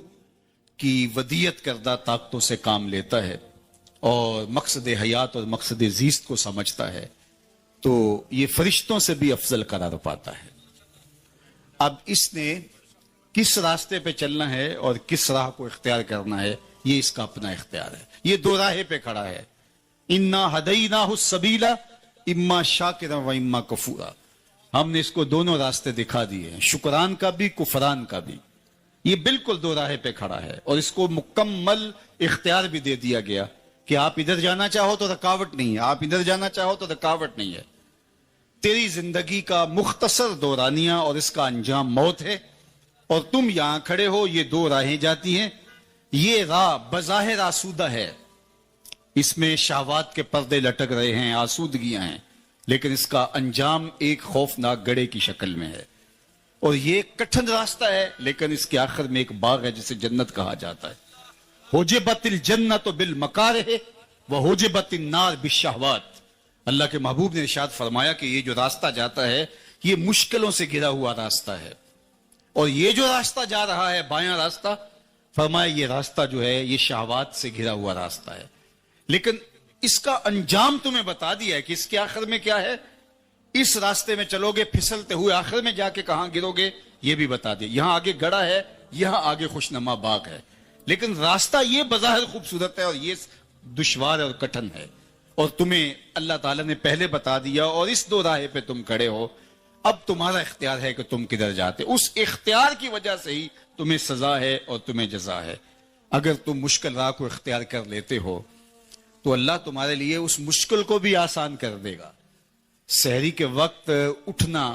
کی ودیت کردہ طاقتوں سے کام لیتا ہے اور مقصد حیات اور مقصد زیست کو سمجھتا ہے، تو یہ فرشتوں سے بھی افضل قرار پاتا ہے۔ اب اس نے کس راستے پہ چلنا ہے اور کس راہ کو اختیار کرنا ہے، یہ اس کا اپنا اختیار ہے۔ یہ دو راہیں پہ کھڑا ہے، انا ہدیناہ السبیل اما شاکرا و اما کفورا۔ ہم نے اس کو دونوں راستے دکھا دیے ہیں، شکران کا بھی، کفران کا بھی۔ یہ بالکل دو راہیں پہ کھڑا ہے، اور اس کو مکمل اختیار بھی دے دیا گیا کہ آپ ادھر جانا چاہو تو رکاوٹ نہیں ہے، آپ ادھر جانا چاہو تو رکاوٹ نہیں ہے۔ تیری زندگی کا مختصر دورانیہ اور اس کا انجام موت ہے، اور تم یہاں کھڑے ہو، یہ دو راہیں جاتی ہیں۔ یہ راہ بظاہر آسودہ ہے، اس میں شہوات کے پردے لٹک رہے ہیں، آسودگیاں ہیں، لیکن اس کا انجام ایک خوفناک گڑھے کی شکل میں ہے۔ اور یہ کٹھن راستہ ہے، لیکن اس کے آخر میں ایک باغ ہے جسے جنت کہا جاتا ہے۔ حجبت الجنت بالمکارہ وحجبت النار بالشہوات۔ اللہ کے محبوب نے ارشاد فرمایا کہ یہ جو راستہ جاتا ہے یہ مشکلوں سے گھرا ہوا راستہ ہے، اور یہ جو راستہ جا رہا ہے بایاں راستہ، فرمایا یہ راستہ جو ہے یہ شہوات سے گھرا ہوا راستہ ہے، لیکن اس کا انجام تمہیں بتا دیا ہے کہ اس کے آخر میں کیا ہے۔ اس راستے میں چلو گے پھسلتے ہوئے، آخر میں جا کے کہاں گرو گے یہ بھی بتا دیا۔ یہاں آگے گڑھا ہے، یہاں آگے خوشنما باغ ہے، لیکن راستہ یہ بظاہر خوبصورت ہے اور یہ دشوار اور کٹھن ہے، اور تمہیں اللہ تعالیٰ نے پہلے بتا دیا، اور اس دو راہیں پہ تم کھڑے ہو۔ اب تمہارا اختیار ہے کہ تم کدھر جاتے، اس اختیار کی وجہ سے ہی تمہیں سزا ہے اور تمہیں جزا ہے۔ اگر تم مشکل راہ کو اختیار کر لیتے ہو تو اللہ تمہارے لیے اس مشکل کو بھی آسان کر دے گا۔ سحری کے وقت اٹھنا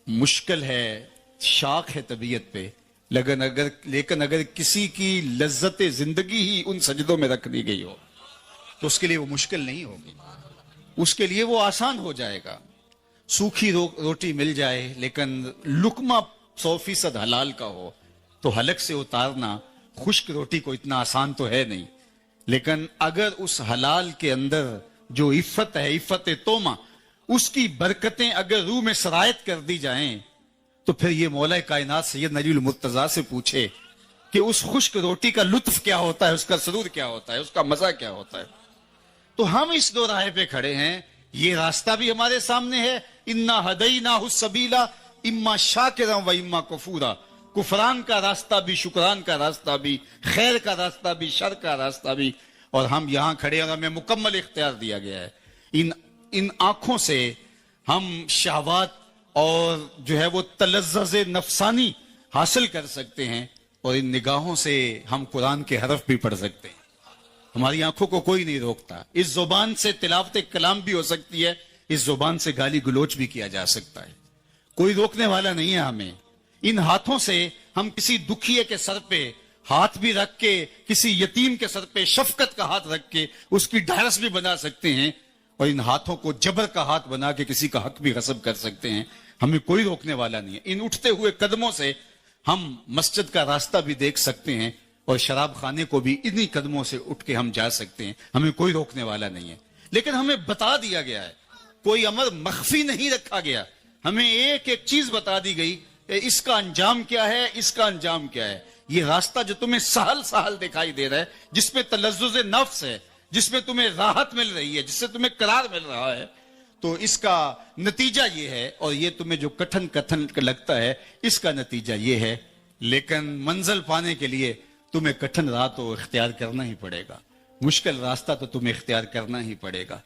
مشکل ہے، شاق ہے طبیعت پہ، لیکن اگر کسی کی لذت زندگی ہی ان سجدوں میں رکھ دی گئی ہو تو اس کے لیے وہ مشکل نہیں ہوگی، اس کے لیے وہ آسان ہو جائے گا۔ سوکھی روٹی مل جائے لیکن لقمہ 100% حلال کا ہو تو حلق سے اتارنا خشک روٹی کو اتنا آسان تو ہے نہیں، لیکن اگر اس حلال کے اندر جو عفت ہے، عفت تومہ، اس کی برکتیں اگر روح میں سرایت کر دی جائیں تو پھر یہ مولا کائنات سید نجی المرتضیٰ سے پوچھے کہ اس خشک روٹی کا لطف کیا ہوتا ہے، اس کا سرور کیا ہوتا ہے، اس کا مزہ کیا ہوتا ہے۔ تو ہم اس دو راہ پہ کھڑے ہیں، یہ راستہ بھی ہمارے سامنے ہے، انا ہدیناہ السبیل اما شاکرا و اما کفورا۔ کفران کا راستہ بھی، شکران کا راستہ بھی، خیر کا راستہ بھی، شر کا راستہ بھی، اور ہم یہاں کھڑے اور ہمیں مکمل اختیار دیا گیا ہے۔ ان آنکھوں سے ہم شہوات اور جو ہے وہ تلذذ نفسانی حاصل کر سکتے ہیں، اور ان نگاہوں سے ہم قرآن کے حرف بھی پڑھ سکتے ہیں۔ ہماری آنکھوں کو کوئی نہیں روکتا، اس زبان سے تلاوت کلام بھی ہو سکتی ہے، اس زبان سے گالی گلوچ بھی کیا جا سکتا ہے، کوئی روکنے والا نہیں ہے ہمیں۔ ان ہاتھوں سے ہم کسی دکھیے کے سر پہ ہاتھ بھی رکھ کے کسی یتیم کے سر پہ شفقت کا ہاتھ رکھ کے اس کی ڈھارس بھی بنا سکتے ہیں، اور ان ہاتھوں کو جبر کا ہاتھ بنا کے کسی کا حق بھی غصب کر سکتے ہیں، ہمیں کوئی روکنے والا نہیں ہے۔ ان اٹھتے ہوئے قدموں سے ہم مسجد کا راستہ بھی دیکھ سکتے ہیں، اور شراب خانے کو بھی انہی قدموں سے اٹھ کے ہم جا سکتے ہیں، ہمیں کوئی روکنے والا نہیں ہے۔ لیکن ہمیں بتا دیا گیا ہے، کوئی امر مخفی نہیں رکھا گیا، ہمیں ایک ایک چیز بتا دی گئی کہ اس کا انجام کیا ہے، اس کا انجام کیا ہے۔ یہ راستہ جو تمہیں سہل سہل دکھائی دے رہا ہے، جس میں تلذذ نفس ہے، جس میں تمہیں راحت مل رہی ہے، جس سے تمہیں قرار مل رہا ہے، تو اس کا نتیجہ یہ ہے، اور یہ تمہیں جو کٹھن لگتا ہے، اس کا نتیجہ یہ ہے۔ لیکن منزل پانے کے لیے تمہیں کٹھن راہ تو اختیار کرنا ہی پڑے گا، مشکل راستہ تو تمہیں اختیار کرنا ہی پڑے گا۔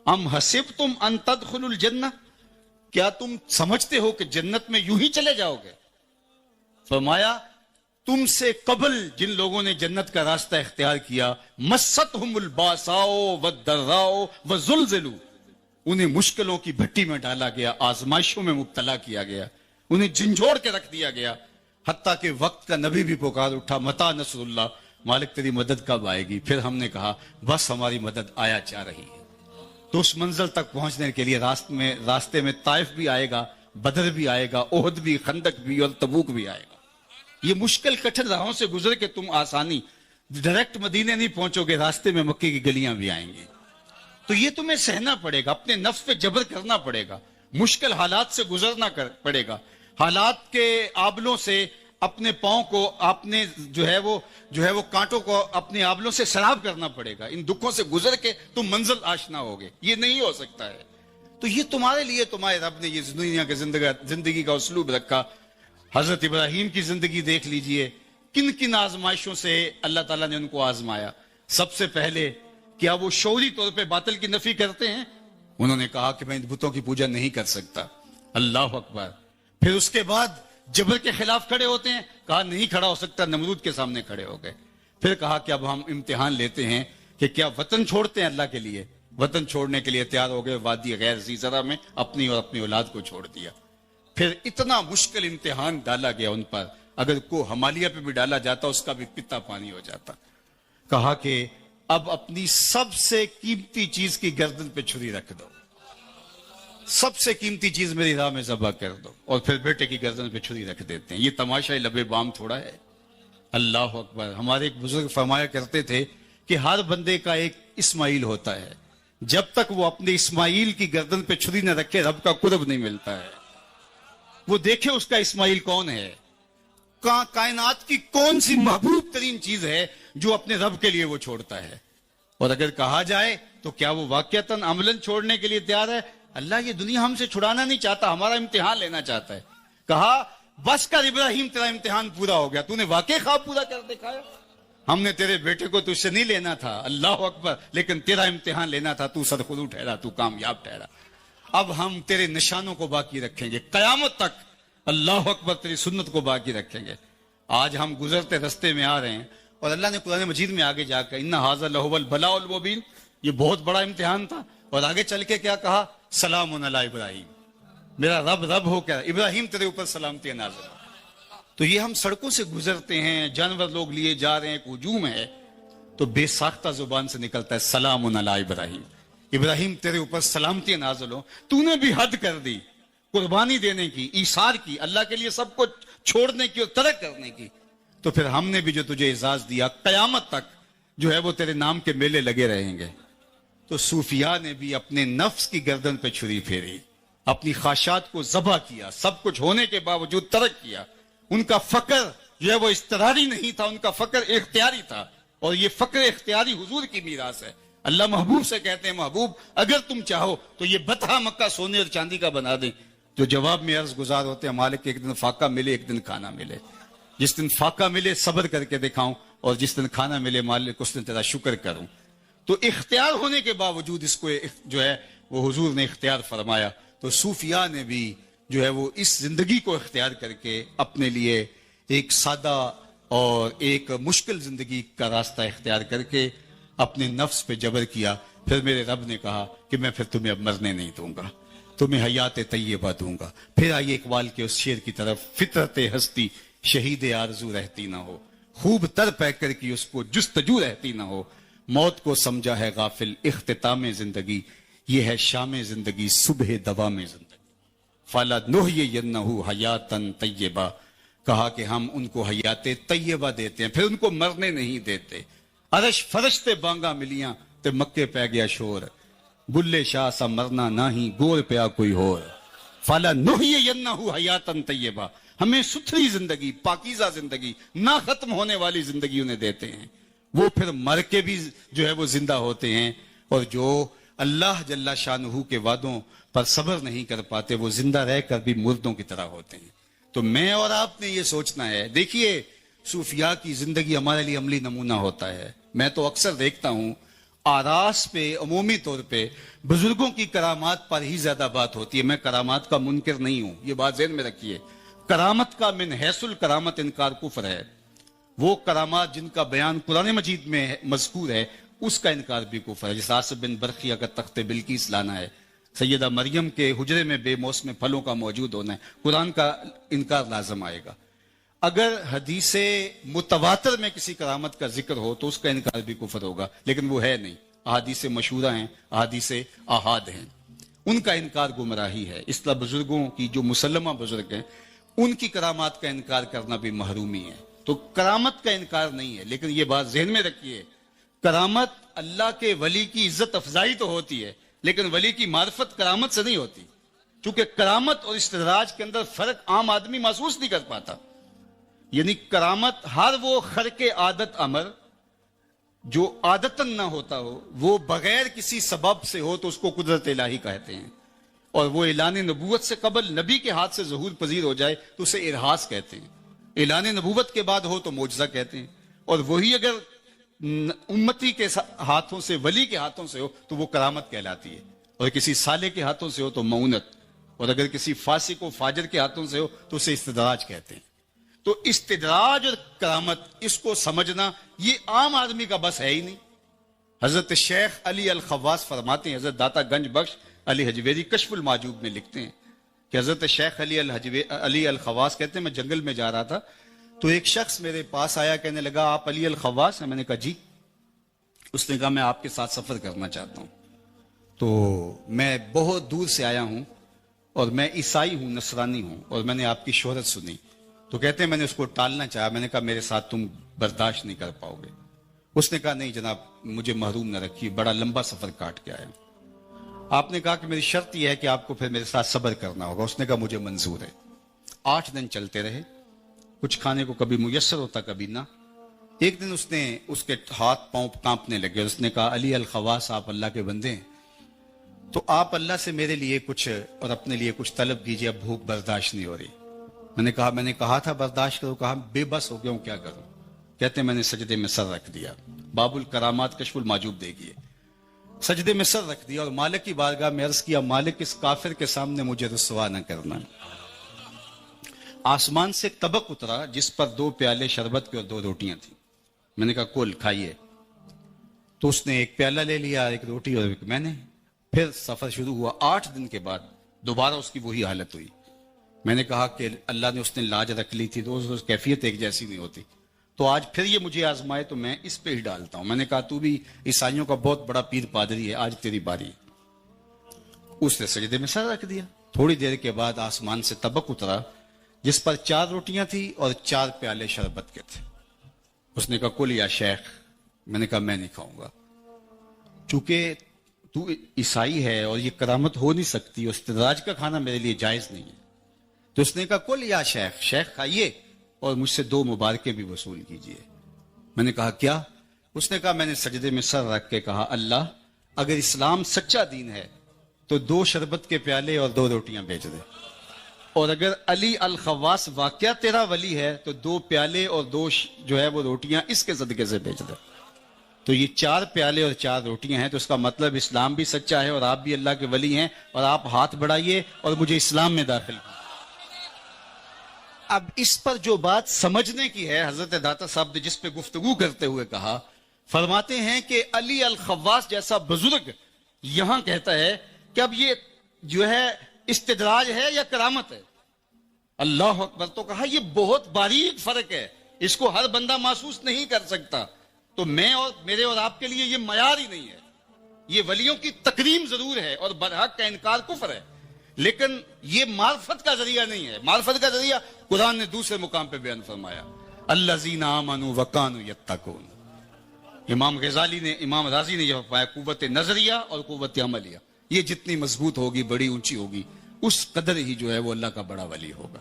ام حسبتم ان تدخلوا الجنہ، کیا تم سمجھتے ہو کہ جنت میں یوں ہی چلے جاؤ گے؟ فرمایا تم سے قبل جن لوگوں نے جنت کا راستہ اختیار کیا، مستہم الباساء والضراء وزلزلوا، انہیں مشکلوں کی بھٹی میں ڈالا گیا، آزمائشوں میں مبتلا کیا گیا، انہیں جھنجھوڑ کے رکھ دیا گیا، حتیٰ کہ وقت کا نبی بھی پکار اٹھا، متی نصر اللہ، مالک تیری مدد کب آئے گی؟ پھر ہم نے کہا بس ہماری مدد آیا جا رہی ہے۔ تو اس منزل تک پہنچنے کے لیے راستے میں طائف بھی آئے گا، بدر بھی آئے گا، احد بھی، خندق بھی، اور تبوک بھی آئے گا۔ یہ مشکل کٹھن راہوں سے گزر کے تم آسانی ڈائریکٹ مدینے نہیں پہنچو گے، راستے میں مکے کی گلیاں بھی آئیں گی۔ تو یہ تمہیں سہنا پڑے گا، اپنے نفس پہ جبر کرنا پڑے گا، مشکل حالات سے گزرنا پڑے گا، حالات کے آبلوں سے اپنے پاؤں کو، اپنے جو ہے وہ کانٹوں کو اپنے آبلوں سے سراب کرنا پڑے گا۔ ان دکھوں سے گزر کے تم منزل آشنا ہوگے، یہ نہیں ہو سکتا ہے۔ تو یہ تمہارے لیے تمہارے رب نے یہ دنیا کے زندگی کا اسلوب رکھا۔ حضرت ابراہیم کی زندگی دیکھ لیجئے، کن کن آزمائشوں سے اللہ تعالیٰ نے ان کو آزمایا۔ سب سے پہلے کیا وہ شعوری طور پہ باطل کی نفی کرتے ہیں؟ انہوں نے کہا کہ میں بتوں کی پوجا نہیں کر سکتا، اللہ اکبر۔ پھر اس کے بعد جبر کے خلاف کھڑے ہوتے ہیں، کہا نہیں کھڑا ہو سکتا، نمرود کے سامنے کھڑے ہو گئے۔ پھر کہا کہ اب ہم امتحان لیتے ہیں کہ کیا وطن چھوڑتے ہیں اللہ کے لیے؟ وطن چھوڑنے کے لیے تیار ہو گئے، وادی غیر ذی زرع میں اپنی اور اپنی اولاد کو چھوڑ دیا۔ پھر اتنا مشکل امتحان ڈالا گیا ان پر، اگر کو ہمالیہ پہ بھی ڈالا جاتا اس کا بھی پتا پانی ہو جاتا۔ کہا کہ اب اپنی سب سے قیمتی چیز کی گردن پہ چھری رکھ دو، سب سے قیمتی چیز میری راہ میں ذبح کر دو، اور پھر بیٹے کی گردن پہ چھری رکھ دیتے ہیں۔ یہ تماشا لب بام تھوڑا ہے، اللہ اکبر۔ ہمارے ایک بزرگ فرمایا کرتے تھے کہ ہر بندے کا ایک اسماعیل ہوتا ہے، جب تک وہ اپنے اسماعیل کی گردن پہ چھری نہ رکھے رب کا قرب نہیں ملتا ہے۔ وہ دیکھے اس کا اسماعیل کون ہے، کائنات کی کون سی محبوب ترین چیز ہے جو اپنے رب کے لیے وہ چھوڑتا ہے۔ اور اگر کہا جائے تو کیا وہ واقعتاً عملاً چھوڑنے کے لیے تیار ہے؟ اللہ یہ دنیا ہم سے چھڑانا نہیں چاہتا، ہمارا امتحان لینا چاہتا ہے۔ کہا بس کر ابراہیم، تیرا امتحان پورا ہو گیا، تو نے واقعی خواب پورا کر دکھایا۔ ہم نے تیرے بیٹے کو تجھ سے نہیں لینا تھا، اللہ اکبر، لیکن تیرا امتحان لینا تھا، تو سرخرو ٹھہرا، تو کامیاب ٹھہرا۔ اب ہم تیرے نشانوں کو باقی رکھیں گے قیامت تک، اللہ اکبر، تیری سنت کو باقی رکھیں گے۔ آج ہم گزرتے رستے میں آ رہے ہیں، اور اللہ نے قرآن مجید میں آگے جا کر ان ھذا لہو البلاء المبین، یہ بہت بڑا امتحان تھا، اور آگے چل کے کیا کہا؟ سلام علی ابراہیم، میرا رب ہو کیا ابراہیم تیرے اوپر سلامتی نازل ہو۔ تو یہ ہم سڑکوں سے گزرتے ہیں، جانور لوگ لیے جا رہے ہیں، ایک ہجوم ہے، تو بے ساختہ زبان سے نکلتا ہے سلام علی ابراہیم، ابراہیم تیرے اوپر سلامتی نازل ہو۔ تو نے بھی حد کر دی قربانی دینے کی، ایثار کی، اللہ کے لیے سب کو چھوڑنے کی اور ترک کرنے کی، تو پھر ہم نے بھی جو تجھے اعزاز دیا، قیامت تک جو ہے وہ تیرے نام کے میلے لگے رہیں گے۔ تو صوفیاء نے بھی اپنے نفس کی گردن پہ چھری پھیری، اپنی خواہشات کو ذبح کیا، سب کچھ ہونے کے باوجود ترک کیا۔ ان کا فقر جو ہے وہ اضطراری نہیں تھا، ان کا فقر اختیاری تھا، اور یہ فقر اختیاری حضور کی میراث ہے۔ اللہ محبوب سے کہتے ہیں محبوب اگر تم چاہو تو یہ بطحہ مکہ سونے اور چاندی کا بنا دیں، جو جواب میں عرض گزار ہوتے ہیں مالک ایک دن فاقہ ملے ایک دن کھانا ملے، جس دن فاقہ ملے صبر کر کے دکھاؤں، اور جس دن کھانا ملے مالک اس دن تیرا شکر کروں۔ تو اختیار ہونے کے باوجود اس کو جو ہے وہ حضور نے اختیار فرمایا۔ تو صوفیاء نے بھی جو ہے وہ اس زندگی کو اختیار کر کے اپنے لیے ایک سادہ اور ایک مشکل زندگی کا راستہ اختیار کر کے اپنے نفس پہ جبر کیا۔ پھر میرے رب نے کہا کہ میں پھر تمہیں اب مرنے نہیں دوں گا، تمہیں حیات طیبہ دوں گا۔ پھر آئیے اقبال کے اس شعر کی طرف، فطرت ہستی شہید آرزو رہتی نہ ہو، خوب تر پہ کر کی اس کو جستجو رہتی نہ ہو. موت کو سمجھا ہے غافل اختتام زندگی، یہ ہے شام زندگی صبح دوام زندگی. فَلَنُحْيِيَنَّهُ حَيَاتًا طَيِّبَةً، کہا کہ ہم ان کو حیات طیبہ دیتے ہیں، پھر ان کو مرنے نہیں دیتے. عرش فرشتے بانگا ملیاں تے مکے پہ گیا شور، بلے شاہ سا مرنا نہ ہی گور پیا کوئی ہور. فَلَنُحْيِيَنَّهُ حَيَاتًا طَيِّبَةً، ہمیں ستھری زندگی، پاکیزہ زندگی، نہ ختم ہونے والی زندگی انہیں دیتے ہیں. وہ پھر مر کے بھی جو ہے وہ زندہ ہوتے ہیں، اور جو اللہ جل شانہ کے وعدوں پر صبر نہیں کر پاتے وہ زندہ رہ کر بھی مردوں کی طرح ہوتے ہیں. تو میں اور آپ نے یہ سوچنا ہے. دیکھیے صوفیاء کی زندگی ہمارے لیے عملی نمونہ ہوتا ہے. میں تو اکثر دیکھتا ہوں آراس پہ عمومی طور پہ بزرگوں کی کرامات پر ہی زیادہ بات ہوتی ہے. میں کرامات کا منکر نہیں ہوں، یہ بات ذہن میں رکھیے. کرامت کا من حیث الکرامت انکار کفر ہے. وہ کرامات جن کا بیان قرآن مجید میں مذکور ہے اس کا انکار بھی کفر ہے. جیسے آصف بن برقیہ کا تخت بلقیس لانا ہے، سیدہ مریم کے حجرے میں بے موسم پھلوں کا موجود ہونا ہے، قرآن کا انکار لازم آئے گا. اگر حدیث متواتر میں کسی کرامت کا ذکر ہو تو اس کا انکار بھی کفر ہوگا، لیکن وہ ہے نہیں. احادیث مشہورہ ہیں، احادیث آحاد ہیں، ان کا انکار گمراہی ہے. اس طرح بزرگوں کی جو مسلمہ بزرگ ہیں ان کی کرامات کا انکار کرنا بھی محرومی ہے. تو کرامت کا انکار نہیں ہے، لیکن یہ بات ذہن میں رکھیے، کرامت اللہ کے ولی کی عزت افزائی تو ہوتی ہے، لیکن ولی کی معرفت کرامت سے نہیں ہوتی. چونکہ کرامت اور استدراج کے اندر فرق عام آدمی محسوس نہیں کر پاتا. یعنی کرامت ہر وہ خرق عادت امر جو عادتاً نہ ہوتا ہو، وہ بغیر کسی سبب سے ہو تو اس کو قدرت الہی کہتے ہیں. اور وہ اعلان نبوت سے قبل نبی کے ہاتھ سے ظہور پذیر ہو جائے تو اسے ارہاس کہتے ہیں. اعلان نبوت کے بعد ہو تو معجزہ کہتے ہیں. اور وہی اگر امتی کے ہاتھوں سے، ولی کے ہاتھوں سے ہو تو وہ کرامت کہلاتی ہے. اور کسی صالح کے ہاتھوں سے ہو تو معونت، اور اگر کسی فاسق و فاجر کے ہاتھوں سے ہو تو اسے استدراج کہتے ہیں. تو استدراج اور کرامت اس کو سمجھنا یہ عام آدمی کا بس ہے ہی نہیں. حضرت شیخ علی الخواص فرماتے ہیں، حضرت داتا گنج بخش علی حجویری کشف المعجوب میں لکھتے ہیں کہ حضرت شیخ علی الخواص کہتے ہیں میں جنگل میں جا رہا تھا تو ایک شخص میرے پاس آیا، کہنے لگا آپ علی الخواص ہیں؟ میں نے کہا جی. اس نے کہا میں آپ کے ساتھ سفر کرنا چاہتا ہوں، تو میں بہت دور سے آیا ہوں اور میں عیسائی ہوں، نصرانی ہوں، اور میں نے آپ کی شہرت سنی. تو کہتے ہیں میں نے اس کو ٹالنا چاہا، میں نے کہا میرے ساتھ تم برداشت نہیں کر پاؤ گے. اس نے کہا نہیں جناب مجھے محروم نہ رکھیے، بڑا لمبا سفر کاٹ کے آیا. آپ نے کہا کہ میری شرط یہ ہے کہ آپ کو پھر میرے ساتھ صبر کرنا ہوگا. اس نے کہا مجھے منظور ہے. 8 دن چلتے رہے، کچھ کھانے کو کبھی میسر ہوتا کبھی نہ. ایک دن اس کے ہاتھ پاؤں کانپنے لگے اور اس نے کہا علی الخواص آپ اللہ کے بندے ہیں تو آپ اللہ سے میرے لیے کچھ اور اپنے لیے کچھ طلب کیجئے، اب بھوک برداشت نہیں ہو رہی. میں نے کہا تھا برداشت کرو، کہا بے بس ہو گیا ہوں کیا کروں. کہتے ہیں میں نے سجدے میں سر رکھ دیا. باب الکرامات کشف المعجوب دیکھیے. سجدے میں سر رکھ دیا اور مالک کی بارگاہ میں عرض کیا مالک اس کافر کے سامنے مجھے رسوا نہ کرنا. آسمان سے ایک طبق اترا جس پر 2 پیالے شربت کے اور 2 روٹیاں تھیں. میں نے کہا کل کھائیے. تو اس نے ایک پیالہ لے لیا، ایک روٹی اور ایک میں نے. پھر سفر شروع ہوا. 8 دن کے بعد دوبارہ اس کی وہی حالت ہوئی. میں نے کہا کہ اللہ نے اس نے لاج رکھ لی تھی، روز روز کیفیت ایک جیسی نہیں ہوتی، تو آج پھر یہ مجھے آزمائے تو میں اس پہ ہی ڈالتا ہوں. میں نے کہا تو بھی عیسائیوں کا بہت بڑا پیر پادری ہے، آج تیری باری. اس نے سجدے میں سر رکھ دیا. تھوڑی دیر کے بعد آسمان سے طبق اترا جس پر 4 روٹیاں تھیں اور 4 پیالے شربت کے تھے. اس نے کہا کل یا شیخ. میں نے کہا میں نہیں کھاؤں گا، چونکہ تو عیسائی ہے اور یہ کرامت ہو نہیں سکتی، استدراج کا کھانا میرے لیے جائز نہیں ہے. تو اس نے کہا کل یا شیخ، شیخ کھائیے اور مجھ سے 2 مبارکیں بھی وصول کیجئے. میں نے کہا کیا؟ اس نے کہا میں نے سجدے میں سر رکھ کے کہا اللہ اگر اسلام سچا دین ہے تو 2 شربت کے پیالے اور 2 روٹیاں بھیج دے، اور اگر علی الخواص واقعہ تیرا ولی ہے تو 2 پیالے اور 2 جو ہے وہ روٹیاں اس کے صدقے سے بھیج دے. تو یہ 4 پیالے اور 4 روٹیاں ہیں، تو اس کا مطلب اسلام بھی سچا ہے اور آپ بھی اللہ کے ولی ہیں، اور آپ ہاتھ بڑھائیے اور مجھے اسلام میں داخل کیجیے. اب اس پر جو بات سمجھنے کی ہے، حضرت داتا صاحب نے جس پہ گفتگو کرتے ہوئے کہا، فرماتے ہیں کہ علی الخواص جیسا بزرگ یہاں کہتا ہے کہ اب یہ جو ہے استدراج ہے یا کرامت ہے. اللہ اکبر. تو کہا یہ بہت باریک فرق ہے. اس کو ہر بندہ محسوس نہیں کر سکتا. تو میں اور میرے اور آپ کے لیے یہ معیار ہی نہیں ہے. یہ ولیوں کی تکریم ضرور ہے اور برحق کا انکار کفر ہے، لیکن یہ معرفت کا ذریعہ نہیں ہے. معرفت کا ذریعہ قرآن نے دوسرے مقام پہ بیان فرمایا، الذین آمنوا وکانوا یتقون. امام غزالی نے، امام رازی نے یہ فرمایا، قوت نظریہ اور قوت عملیہ یہ جتنی مضبوط ہوگی، بڑی اونچی ہوگی، اس قدر ہی جو ہے وہ اللہ کا بڑا ولی ہوگا.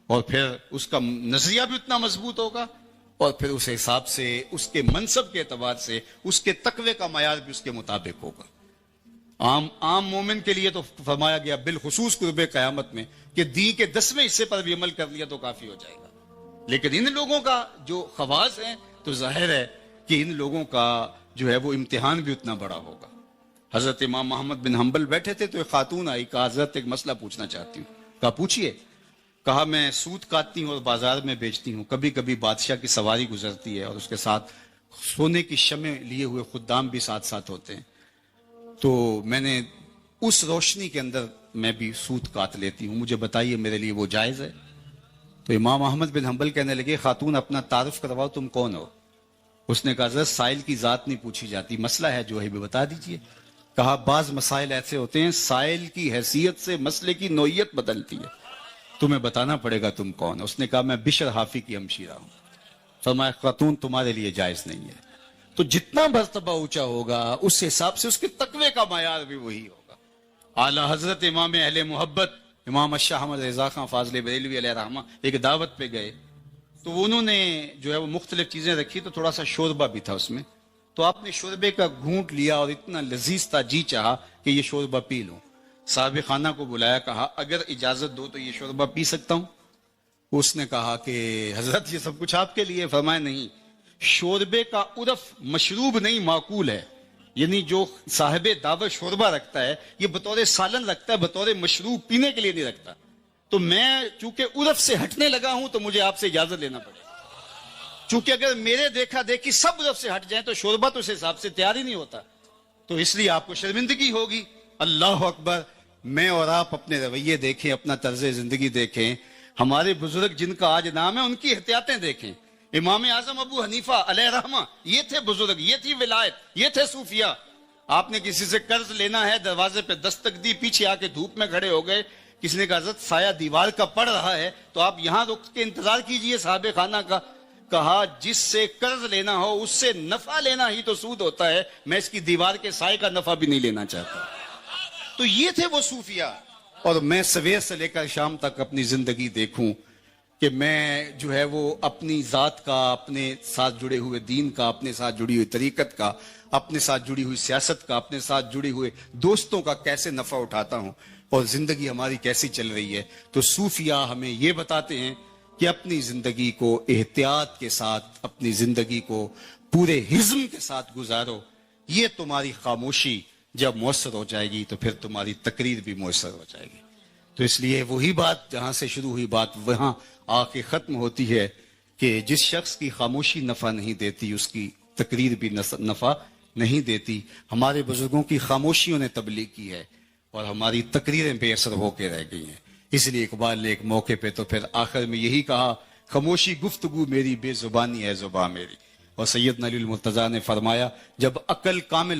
اور پھر اس کا نظریہ بھی اتنا مضبوط ہوگا، اور پھر اس حساب سے اس کے منصب کے اعتبار سے اس کے تقوی کا معیار بھی اس کے مطابق ہوگا. عام مومن کے لیے تو فرمایا گیا بالخصوص قرب قیامت میں کہ دین کے 10ویں حصے پر بھی عمل کر لیا تو کافی ہو جائے گا. لیکن ان لوگوں کا جو خواص ہیں تو ظاہر ہے کہ ان لوگوں کا جو ہے وہ امتحان بھی اتنا بڑا ہوگا. حضرت امام محمد بن حنبل بیٹھے تھے تو ایک خاتون آئی، کہا حضرت ایک مسئلہ پوچھنا چاہتی ہوں. کہا پوچھئے. کہا میں سوت کاٹتی ہوں اور بازار میں بیچتی ہوں، کبھی کبھی بادشاہ کی سواری گزرتی ہے اور اس کے ساتھ سونے کی شمع لیے ہوئے خدام بھی ساتھ ساتھ ہوتے ہیں، تو میں نے اس روشنی کے اندر میں بھی سوت کاٹ لیتی ہوں، مجھے بتائیے میرے لیے وہ جائز ہے؟ تو امام احمد بن حنبل کہنے لگے، خاتون اپنا تعارف کرواؤ، تم کون ہو؟ اس نے کہا حضرت سائل کی ذات نہیں پوچھی جاتی، مسئلہ ہے جو ہے بھی بتا دیجئے. کہا بعض مسائل ایسے ہوتے ہیں سائل کی حیثیت سے مسئلے کی نوعیت بدلتی ہے، تمہیں بتانا پڑے گا تم کون. اس نے کہا میں بشر حافی کی ہمشیرہ ہوں. فرمایا خاتون تمہارے لیے جائز نہیں ہے. تو جتنا مرتبہ اونچا ہوگا اس حساب سے اس کے تقوی کا معیار بھی وہی ہوگا. اعلی حضرت امام اہل محبت امام الشاہ احمد رضا خان فاضل بریلوی علیہ رحمہ ایک دعوت پہ گئے تو انہوں نے جو ہے وہ مختلف چیزیں رکھی، تو تھوڑا سا شوربہ بھی تھا اس میں، تو آپ نے شوربے کا گھونٹ لیا اور اتنا لذیذ تھا، جی چاہا کہ یہ شوربہ پی لوں. صاحب خانہ کو بلایا، کہا اگر اجازت دو تو یہ شوربہ پی سکتا ہوں؟ اس نے کہا کہ حضرت یہ سب کچھ آپ کے لیے. فرمایا نہیں، شوربے کا عرف مشروب نہیں معقول ہے، یعنی جو صاحب دعوت شوربہ رکھتا ہے یہ بطور سالن رکھتا ہے، بطور مشروب پینے کے لیے نہیں رکھتا. تو میں چونکہ عرف سے ہٹنے لگا ہوں تو مجھے آپ سے اجازت لینا پڑے گا، چونکہ اگر میرے دیکھا دیکھی سب عرف سے ہٹ جائیں تو شوربہ تو اس حساب سے تیار ہی نہیں ہوتا، تو اس لیے آپ کو شرمندگی ہوگی. اللہ اکبر. میں اور آپ اپنے رویے دیکھیں، اپنا طرز زندگی دیکھیں، ہمارے بزرگ جن کا آج نام ہے ان کی احتیاطیں دیکھیں. امام اعظم ابو حنیفہ علیہ رحمہ یہ تھے بزرگ، یہ تھی ولایت، یہ تھے صوفیاء. آپ نے کسی سے قرض لینا ہے، دروازے پہ دستک دی، پیچھے آ کے دھوپ میں کھڑے ہو گئے، کسی نے کہا حضرت سایہ دیوار کا پڑ رہا ہے تو آپ یہاں رک کے انتظار کیجئے صاحب خانہ کا. کہا جس سے قرض لینا ہو اس سے نفع لینا ہی تو سود ہوتا ہے، میں اس کی دیوار کے سائے کا نفع بھی نہیں لینا چاہتا. تو یہ تھے وہ صوفیاء. اور میں سویر سے لے کر شام تک اپنی زندگی دیکھوں کہ میں جو ہے وہ اپنی ذات کا، اپنے ساتھ جڑے ہوئے دین کا، اپنے ساتھ جڑی ہوئی طریقت کا، اپنے ساتھ جڑی ہوئی سیاست کا، اپنے ساتھ جڑے ہوئے دوستوں کا کیسے نفع اٹھاتا ہوں اور زندگی ہماری کیسی چل رہی ہے. تو صوفیاء ہمیں یہ بتاتے ہیں کہ اپنی زندگی کو احتیاط کے ساتھ، اپنی زندگی کو پورے حزم کے ساتھ گزارو. یہ تمہاری خاموشی جب مؤثر ہو جائے گی تو پھر تمہاری تقریر بھی مؤثر ہو جائے گی. تو اس لیے وہی بات جہاں سے شروع ہوئی بات وہاں آ کے ختم ہوتی ہے کہ جس شخص کی خاموشی نفع نہیں دیتی اس کی تقریر بھی نفع نہیں دیتی. ہمارے بزرگوں کی خاموشیوں نے تبلیغ کی ہے اور ہماری تقریریں بے اثر ہو کے رہ گئی ہیں. اس لیے اقبال نے ایک موقع پہ تو پھر آخر میں یہی کہا، خاموشی گفتگو میری، بے زبانی ہے زباں میری. اور سیدنا علی المرتضیٰ نے فرمایا جب عقل کامل